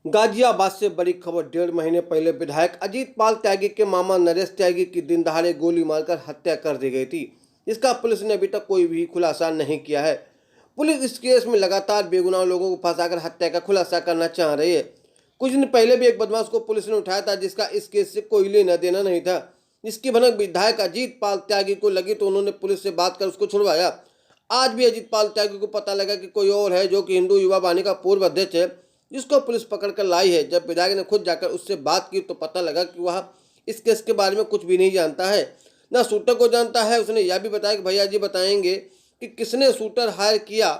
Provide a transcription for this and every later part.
गाजियाबाद से बड़ी खबर। 1.5 महीने पहले विधायक अजीत पाल त्यागी के मामा नरेश त्यागी की दिन दहाड़े गोली मारकर हत्या कर दी गई थी। इसका पुलिस ने अभी तक कोई भी खुलासा नहीं किया है। पुलिस इस केस में लगातार बेगुनाह लोगों को फंसाकर हत्या का खुलासा करना चाह रही है। कुछ दिन पहले भी एक बदमाश को पुलिस ने उठाया था, जिसका इस केस से कोई लेना देना नहीं था। इसकी भनक विधायक अजीत पाल त्यागी को लगी तो उन्होंने पुलिस से बात कर उसको छुड़वाया। आज भी अजीत पाल त्यागी को पता लगा कि कोई और है, जो कि हिंदू युवा वाहिनी का पूर्व अध्यक्ष है, जिसको पुलिस पकड़ कर लाई है। जब विधायक ने खुद जाकर उससे बात की तो पता लगा कि वह इस केस के बारे में कुछ भी नहीं जानता है, न शूटर को जानता है। उसने यह भी बताया कि भैया जी बताएंगे कि किसने शूटर हायर किया,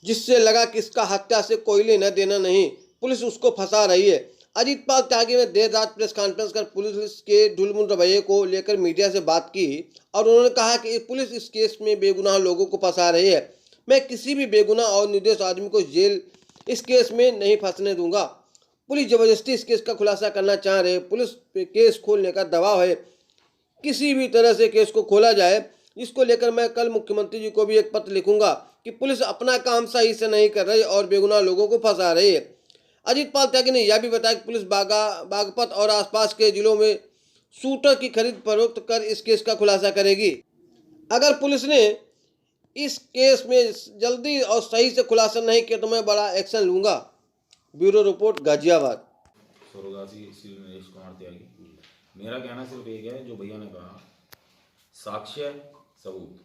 जिससे लगा कि इसका हत्या से कोई लेना देना नहीं, पुलिस उसको फंसा रही है। अजीत पाल त्यागी ने देर रात प्रेस कॉन्फ्रेंस कर पुलिस के ढुलमुल रवैये को लेकर मीडिया से बात की और उन्होंने कहा कि पुलिस इस केस में बेगुनाह लोगों को फंसा रही है। मैं किसी भी बेगुनाह और निर्दोष आदमी को जेल इस केस में नहीं फंसने दूंगा। पुलिस जबरदस्ती इस केस का खुलासा करना चाह रहे। पुलिस पे केस खोलने का दबाव है। किसी भी तरह से केस को खोला जाए, इसको लेकर मैं कल मुख्यमंत्री जी को भी एक पत्र लिखूंगा कि पुलिस अपना काम सही से नहीं कर रही और बेगुनाह लोगों को फंसा रही है। अजीत पाल त्यागी ने यह भी बताया कि पुलिस बागपत और आसपास के जिलों में शूटर की खरीद फरोख्त कर इस केस का खुलासा करेगी। अगर पुलिस ने इस केस में जल्दी और सही से खुलासा नहीं किया तो मैं बड़ा एक्शन लूंगा। Bureau report, Ghaziabad. स्वर्गवासी श्री नरेश कुमार त्यागी। मेरा कहना सिर्फ एक है, जो भैया ने कहा साक्ष्य सबूत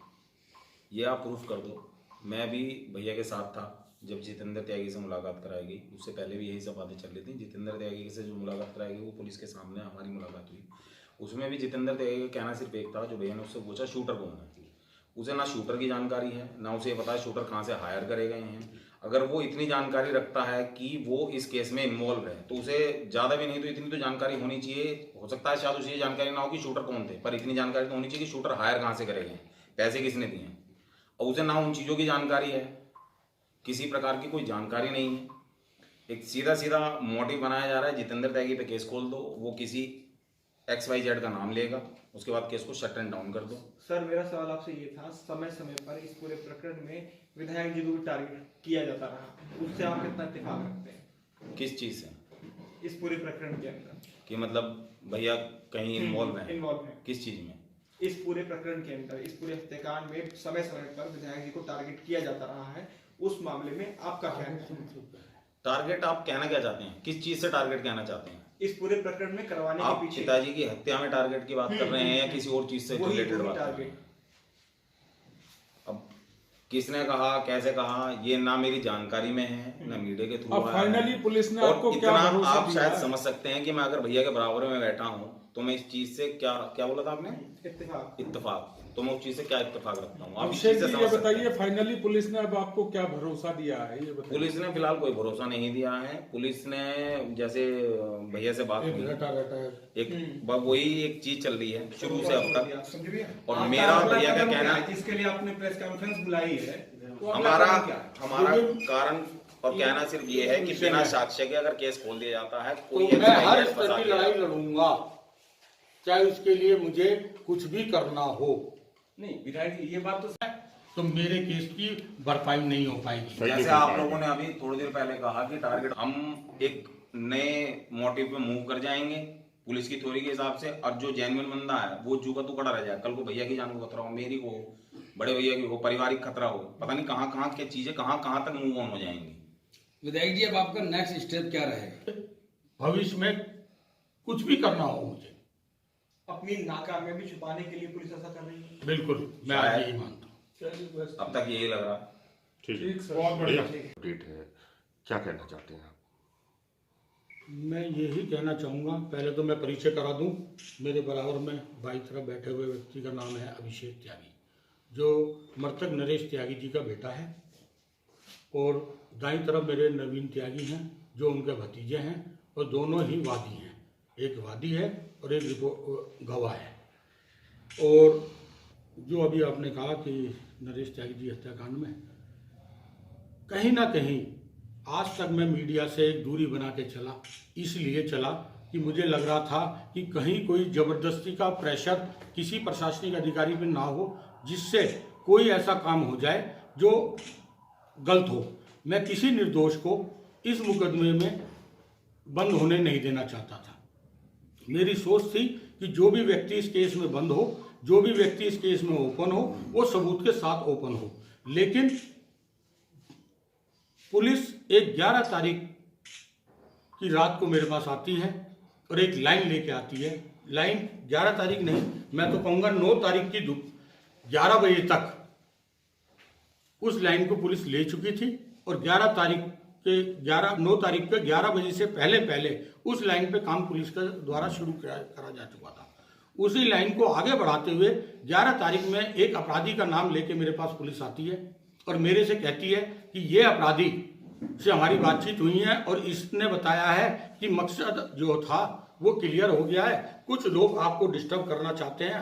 ये आप प्रूफ कर दो। मैं भी भैया के साथ था जब जितेंद्र त्यागी से मुलाकात कराई गई। उससे पहले भी यही सब बातें चल रही थी। जितेंद्र त्यागी से जो मुलाकात कराई गई वो पुलिस के सामने हमारी मुलाकात हुई। उसमें भी जितेंद्र त्यागी का कहना सिर्फ एक था, जो भैया ने उससे पूछा शूटर कौन है। उसे ना शूटर की जानकारी है, ना उसे ये पता है शूटर कहाँ से हायर करे गए हैं। अगर वो इतनी जानकारी रखता है कि वो इस केस में इन्वॉल्व है तो उसे ज़्यादा भी नहीं तो इतनी तो जानकारी होनी चाहिए। हो सकता है शायद उसे ये जानकारी ना हो कि शूटर कौन थे, पर इतनी जानकारी तो होनी चाहिए कि शूटर हायर कहाँ से करे गए, पैसे किसने दिए। और उसे ना उन चीज़ों की जानकारी है, किसी प्रकार की कोई जानकारी नहीं है। एक सीधा सीधा मोटिव बनाया जा रहा है, जितेंद्र त्यागी पे केस खोल दो, वो किसी XYZ का नाम लेगा, उसके बाद केस को शट एंड डाउन कर दो। सर, मेरा सवाल आपसे ये था, समय समय पर इस पूरे प्रकरण में विधायक जी को भी टारगेट किया जाता रहा, उससे आप कितना इत्तेफाक रखते हैं? किस चीज़ से? इस पूरे प्रकरण के अंदर कि मतलब भैया कहीं इन्वॉल्व है? किस चीज़ में? इस पूरे प्रकरण के अंदर, इस पूरे हत्याकांड में समय समय पर विधायक जी को टारगेट किया जाता रहा है, उस मामले में आपका क्या है? टारगेट आप कहना क्या चाहते हैं? किस चीज़ से टारगेट कहना चाहते हैं? इस पूरे प्रकरण में करवाने के पीछे पिताजी की हत्या में टारगेट की बात कर रहे हैं या किसी और चीज से रिलेटेड बात कर रहे हैं? अब किसने कहा, कैसे कहा, ये ना मेरी जानकारी में है ना मीडिया के थ्रू। अब फाइनली पुलिस ने आपको और क्या इतना भरोसा आप दिया शायद है? समझ सकते हैं कि मैं अगर भैया के बराबर में बैठा हूँ तो मैं इस चीज से क्या क्या बोला था आपने? इत्तेफाक। तो मैं उस चीज से क्या इत्तेफाक रखता हूँ, आप इस चीज से समझ सकते बताइए, हैं। फाइनली पुलिस ने अब आपको क्या भरोसा दिया है, ये बताइए। पुलिस ने फिलहाल कोई भरोसा नहीं दिया है। पुलिस ने जैसे भैया से बात हुई, एक वही एक चीज चल रही है शुरू से अब तक। और मेरा भैया का कहना, जिसके लिए आपने प्रेस कॉन्फ्रेंस बुलाई है, हमारा कारण और कहना सिर्फ ये है कि बिना साक्ष्य के अगर केस खोल दिया जाता है, कोई तो मैं हर स्तर की लड़ाई लड़ूंगा, चाहे उसके लिए मुझे कुछ भी करना हो। नहीं विधायक जी, ये बात तो मेरे केस की भरपाई नहीं हो पाएगी। जैसे आप लोगों ने अभी थोड़ी देर पहले कहा कि टारगेट हम एक नए मोटिव पे मूव कर जाएंगे पुलिस की थ्योरी के हिसाब से, और जो जेन्युइन बंदा है वो जू का तू खड़ा रह जाए। कल को भैया की जान को खतरा हो, मेरी को, बड़े भैया की हो, पारिवारिक खतरा हो, पता नहीं कहाँ कहाँ की चीजें कहाँ तक मूव ऑन हो जाएंगी। विधायक जी, अब आपका नेक्स्ट स्टेप क्या रहेगा? भविष्य में कुछ भी करना हो मुझे, अपनी नाकामयाबी छुपाने के लिए पुलिस ऐसा कर रही है? बिल्कुल मैं आज यही मानता हूँ। अब तक यही लग रहा। ठीक सर, बहुत बढ़िया। अपडेट है, क्या कहना चाहते हैं आप? मैं यही कहना चाहूँगा, पहले तो मैं परिचय करा दूँ। मेरे बराबर में बाई तरफ बैठे हुए व्यक्ति का नाम है अभिषेक त्यागी, जो मृतक नरेश त्यागी जी का बेटा है, और दाईं तरफ मेरे नवीन त्यागी हैं, जो उनके भतीजे हैं, और दोनों ही वादी हैं। एक वादी है और एक गवाह है। और जो अभी आपने कहा कि नरेश त्यागी जी हत्याकांड में कहीं ना कहीं आज तक मैं मीडिया से एक दूरी बना के चला, इसलिए चला कि मुझे लग रहा था कि कहीं कोई ज़बरदस्ती का प्रेशर किसी प्रशासनिक अधिकारी पर ना हो, जिससे कोई ऐसा काम हो जाए जो गलत हो। मैं किसी निर्दोष को इस मुकदमे में बंद होने नहीं देना चाहता था। मेरी सोच थी कि जो भी व्यक्ति इस केस में बंद हो, जो भी व्यक्ति इस केस में ओपन हो, वो सबूत के साथ ओपन हो। लेकिन पुलिस एक 11 तारीख की रात को मेरे पास आती है और एक लाइन लेके आती है। लाइन 11 तारीख नहीं, मैं तो कहूँगा 9 तारीख की 11 बजे तक उस लाइन को पुलिस ले चुकी थी और 9 तारीख के 11 बजे से पहले उस लाइन पे काम पुलिस के द्वारा शुरू करा जा चुका था। उसी लाइन को आगे बढ़ाते हुए 11 तारीख में एक अपराधी का नाम लेके मेरे पास पुलिस आती है और मेरे से कहती है कि ये अपराधी से हमारी बातचीत हुई है और इसने बताया है कि मकसद जो था वो क्लियर हो गया है। कुछ लोग आपको डिस्टर्ब करना चाहते हैं,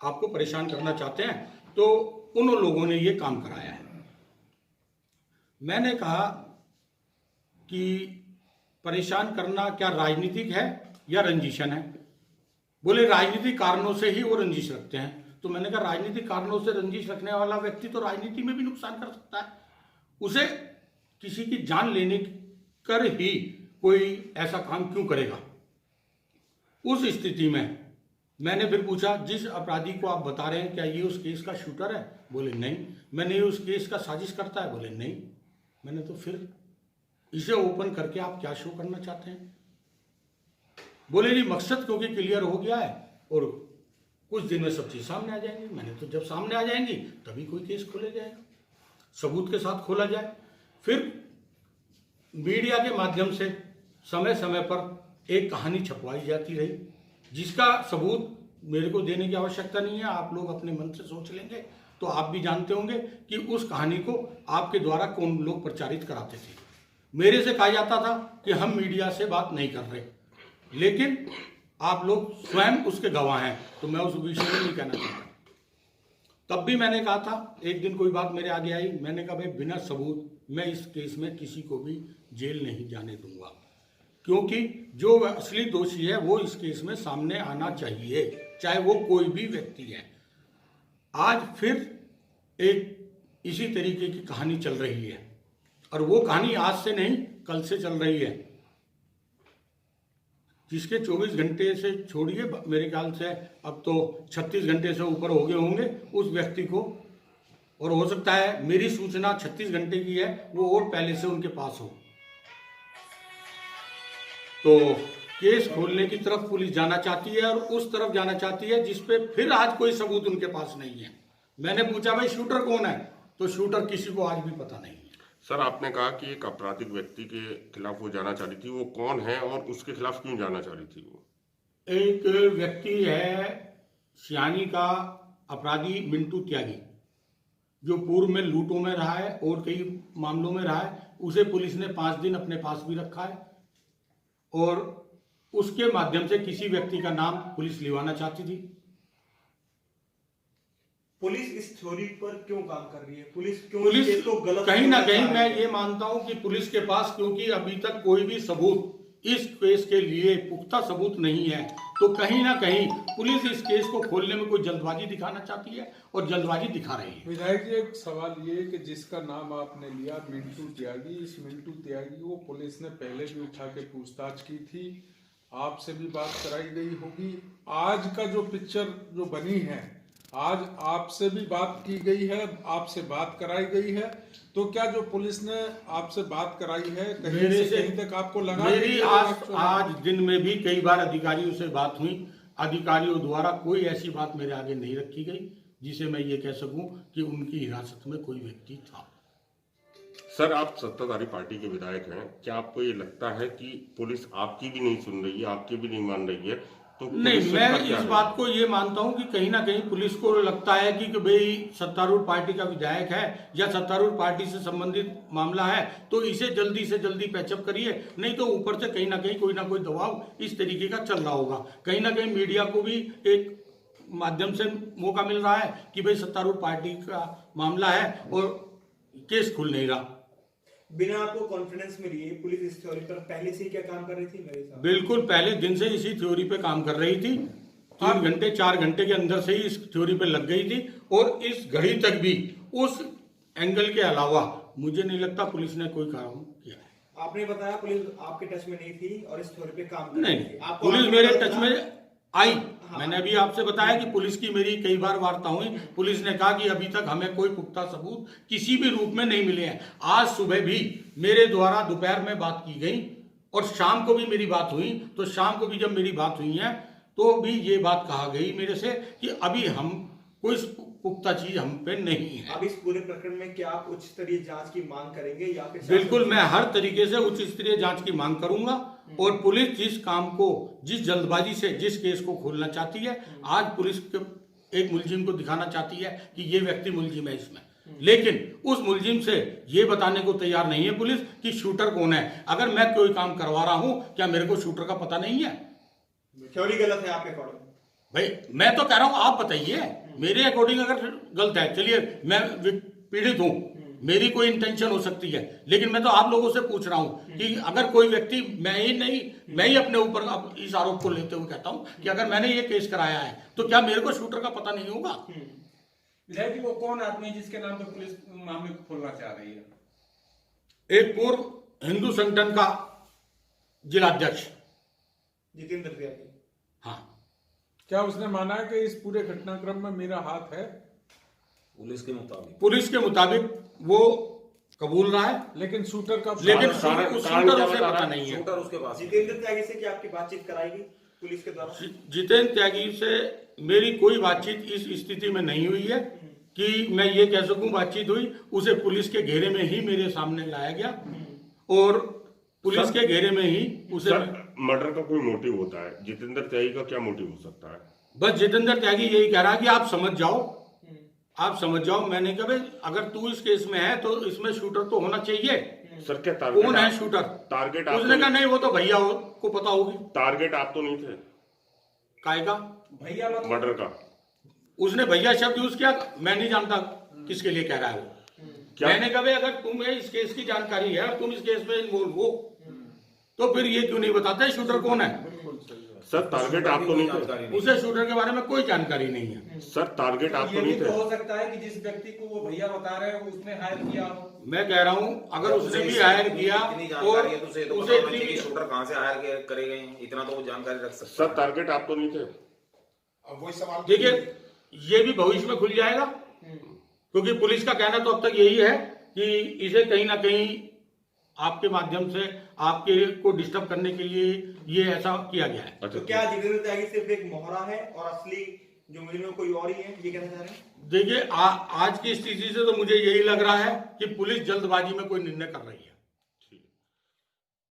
आपको परेशान करना चाहते हैं, तो उन लोगों ने ये काम कराया है। मैंने कहा कि परेशान करना क्या राजनीतिक है या रंजिशन है? बोले राजनीतिक कारणों से ही वो रंजिश रखते हैं। तो मैंने कहा राजनीतिक कारणों से रंजिश रखने वाला व्यक्ति तो राजनीति में भी नुकसान कर सकता है। उसे किसी की जान लेने कर ही कोई ऐसा काम क्यों करेगा? उस स्थिति में मैंने फिर पूछा, जिस अपराधी को आप बता रहे हैं क्या ये उस केस का शूटर है? बोले नहीं। मैंने ये उस केस का साजिश करता है? बोले नहीं। मैंने तो फिर इसे ओपन करके आप क्या शो करना चाहते हैं? बोले नहीं, मकसद क्योंकि क्लियर हो गया है और कुछ दिन में सब चीज सामने आ जाएंगी। मैंने तो जब सामने आ जाएंगी तभी कोई केस खोला जाएगा, सबूत के साथ खोला जाए। फिर मीडिया के माध्यम से समय समय पर एक कहानी छपवाई जाती रही, जिसका सबूत मेरे को देने की आवश्यकता नहीं है। आप लोग अपने मन से सोच लेंगे तो आप भी जानते होंगे कि उस कहानी को आपके द्वारा कौन लोग प्रचारित कराते थे। मेरे से कहा जाता था कि हम मीडिया से बात नहीं कर रहे, लेकिन आप लोग स्वयं उसके गवाह हैं, तो मैं उस विषय में नहीं कहना चाहता। तब भी मैंने कहा था, एक दिन कोई बात मेरे आगे आई, मैंने कहा भाई बिना सबूत मैं इस केस में किसी को भी जेल नहीं जाने दूंगा, क्योंकि जो असली दोषी है वो इस केस में सामने आना चाहिए, चाहे वो कोई भी व्यक्ति है। आज फिर एक इसी तरीके की कहानी चल रही है और वो कहानी आज से नहीं कल से चल रही है, जिसके 24 घंटे से छोड़िए, मेरे ख्याल से अब तो 36 घंटे से ऊपर हो गए होंगे उस व्यक्ति को, और हो सकता है मेरी सूचना 36 घंटे की है, वो और पहले से उनके पास हो। तो केस खोलने की तरफ पुलिस जाना चाहती है और उस तरफ जाना चाहती है जिस पे फिर आज कोई सबूत उनके पास नहीं है। मैंने पूछा भाई शूटर कौन है, तो शूटर किसी को आज भी पता नहीं है। सर, आपने कहा कि एक आपराधिक व्यक्ति के खिलाफ वो जाना चाह रही थी, वो कौन है और उसके खिलाफ क्यों जाना चाह रही थी? वो एक व्यक्ति है सियानी का अपराधी मिंटू त्यागी, जो पूर्व में लूटों में रहा है और कई मामलों में रहा है। उसे पुलिस ने 5 दिन अपने पास भी रखा है और उसके माध्यम से किसी व्यक्ति का नाम पुलिस लिवाना चाहती थी। पुलिस इस थ्योरी पर क्यों काम कर रही है? पुलिस पुलिस तो गलत कहीं ना कहीं मैं ये मानता हूं कि पुलिस के पास, क्योंकि अभी तक कोई भी सबूत इस केस के लिए पुख्ता सबूत नहीं है, तो कहीं ना कहीं पुलिस इस केस को खोलने में कोई जल्दबाजी दिखाना चाहती है और जल्दबाजी दिखा रही है। विधायक जी, एक सवाल ये कि जिसका नाम आपने लिया मिंटू त्यागी, इस मिंटू त्यागी को पुलिस ने पहले भी उठा के पूछताछ की थी, आपसे भी बात कराई गई होगी। आज का जो पिक्चर जो बनी है, आज आपसे भी बात की गई है, आपसे बात कराई गई है, तो क्या जो पुलिस ने आपसे बात कराई है कहीं से कहीं तक आपको लगा? मेरी आज दिन में भी कई बार अधिकारियों से बात हुई, अधिकारियों द्वारा कोई ऐसी बात मेरे आगे नहीं रखी गई जिसे मैं ये कह सकूं कि उनकी हिरासत में कोई व्यक्ति था। सर, आप सत्ताधारी पार्टी के विधायक हैं, क्या आपको ये लगता है कि पुलिस आपकी भी नहीं सुन रही है, आपकी भी नहीं मान रही है? तो नहीं, मैं इस बात को ये मानता हूं कि कहीं ना कहीं पुलिस को लगता है कि भाई सत्तारूढ़ पार्टी का विधायक है या सत्तारूढ़ पार्टी से संबंधित मामला है, तो इसे जल्दी से जल्दी पैचअप करिए, नहीं तो ऊपर से कहीं ना कोई दबाव इस तरीके का चल रहा होगा। कहीं ना कहीं मीडिया को भी एक माध्यम से मौका मिल रहा है कि भाई सत्तारूढ़ पार्टी का मामला है और केस खुल नहीं रहा। बिना आपको कॉन्फिडेंस में लिए पुलिस इस थ्योरी पर पहले से ही क्या काम कर रही थी? मेरे साथ बिल्कुल पहले दिन से इसी थ्योरी पे काम कर रही थी। 3 घंटे 4 घंटे के अंदर से ही इस थ्योरी पे लग गई थी और इस घड़ी तक भी उस एंगल के अलावा मुझे नहीं लगता पुलिस ने कोई काम किया है। आपने बताया पुलिस आपके टच में नहीं थी और इस थ्योरी पे काम कर रही थी। नहीं, आपको पुलिस आगे मेरे पता टच चला? में आई। हाँ। मैंने अभी आपसे बताया कि पुलिस की मेरी कई बार वार्ता हुई। पुलिस ने कहा कि अभी तक हमें कोई पुख्ता सबूत किसी भी रूप में नहीं मिले हैं। आज सुबह भी मेरे द्वारा दोपहर में बात की गई और शाम को भी मेरी बात हुई। तो शाम को भी जब मेरी बात हुई है तो भी ये बात कहा गई मेरे से कि अभी हम कोई पुख्ता चीज हम पे नहीं है। अब इस पूरे प्रकरण में क्या आप उच्च स्तरीय जांच की मांग करेंगे या फिर बिल्कुल, मैं हर तरीके से उच्च स्तरीय जांच की मांग करूंगा। और पुलिस जिस काम को, जिस जल्दबाजी से जिस केस को खोलना चाहती है, आज पुलिस एक मुलजिम को दिखाना चाहती है कि ये व्यक्ति मुलजिम है इसमें, लेकिन उस मुलजिम से ये बताने को तैयार नहीं है पुलिस कि शूटर कौन है। अगर मैं कोई काम करवा रहा हूं, क्या मेरे को शूटर का पता नहीं है? थ्योरी गलत है आपके अकॉर्डिंग? भाई मैं तो कह रहा हूं, आप बताइए मेरे अकॉर्डिंग अगर गलत है। चलिए, मैं पीड़ित हूं, मेरी कोई इंटेंशन हो सकती है, लेकिन मैं तो आप लोगों से पूछ रहा हूं कि अगर कोई व्यक्ति, मैं ही अपने ऊपर अब इस आरोप को लेते हुए कहता हूं कि अगर मैंने ये केस कराया है तो क्या मेरे को शूटर का पता नहीं होगा? विधायक जी, वो कौन आदमी है जिसके नाम पर पुलिस मामले को खोलना चाह रही है? एक पूर्व हिंदू संगठन का जिलाध्यक्ष। जितेंद्र त्यागी। हाँ, क्या उसने माना है कि इस पूरे घटनाक्रम में मेरा हाथ है? पुलिस के मुताबिक वो कबूल रहा है, लेकिन शूटर का लेकिन कारण शूटर क्या उसे बता पता रहा है? नहीं है। शूटर उसके पास है। जितेंद्र त्यागी से क्या आपकी बातचीत कराएगी पुलिस के द्वारा? जितेंद्र त्यागी से मेरी कोई बातचीत इस स्थिति में नहीं हुई है कि मैं ये कह सकूं बातचीत हुई। उसे पुलिस के घेरे में ही मेरे सामने लाया गया और पुलिस के घेरे में ही उसे मर्डर का कोई मोटिव होता है, जितेंद्र त्यागी का क्या मोटिव हो सकता है? बस जितेंद्र त्यागी यही कह रहा है कि आप समझ जाओ, आप समझ जाओ। मैंने कहा भाई अगर तू इस केस में है तो इसमें शूटर तो होना चाहिए। सर क्या टारगेट कौन है शूटर? टारगेट उसने कहा नहीं, वो तो भैया को पता होगी। टारगेट आप तो नहीं थे काय का भैया मतलब मर्डर का? उसने भैया शब्द यूज किया, मैं नहीं जानता किसके लिए कह रहा है वो। क्या? मैंने कहा भाई अगर तुम्हें इस केस की जानकारी है और तुम इस केस में इन्वॉल्व हो तो फिर ये क्यों नहीं बताते शूटर कौन है? सर टारगेट आप तो नहीं थे? उसे शूटर के बारे में कोई जानकारी नहीं है। सर टारगेट आप ये तो भी नहीं तो थे? हो सकता है कि जिस व्यक्ति को वो भैया बता रहे हैं उसने हायर किया हो। मैं कह रहा हूँ अगर उसने भी हायर किया इतनी और जानकारी है तो उसे तो उसे पता होना चाहिए कि शूटर कहाँ से हायर करे गए हैं, इतना तो वो जानकारी रख सकता सर टारगेट आप तो नहीं थे? देखिए ये भी भविष्य में खुल जाएगा, क्योंकि पुलिस का कहना तो अब तक यही है कि इसे कहीं ना कहीं आपके माध्यम से आपके को डिस्टर्ब करने के लिए ये ऐसा किया गया है। तो क्या जितेंद्र त्यागी सिर्फ एक मोहरा है और असली जो मुजरिम कोई और ही है, ये कहना चाह रहे हैं? देखिए आज की स्थिति से तो मुझे यही लग रहा है कि पुलिस जल्दबाजी में कोई निर्णय कर रही है।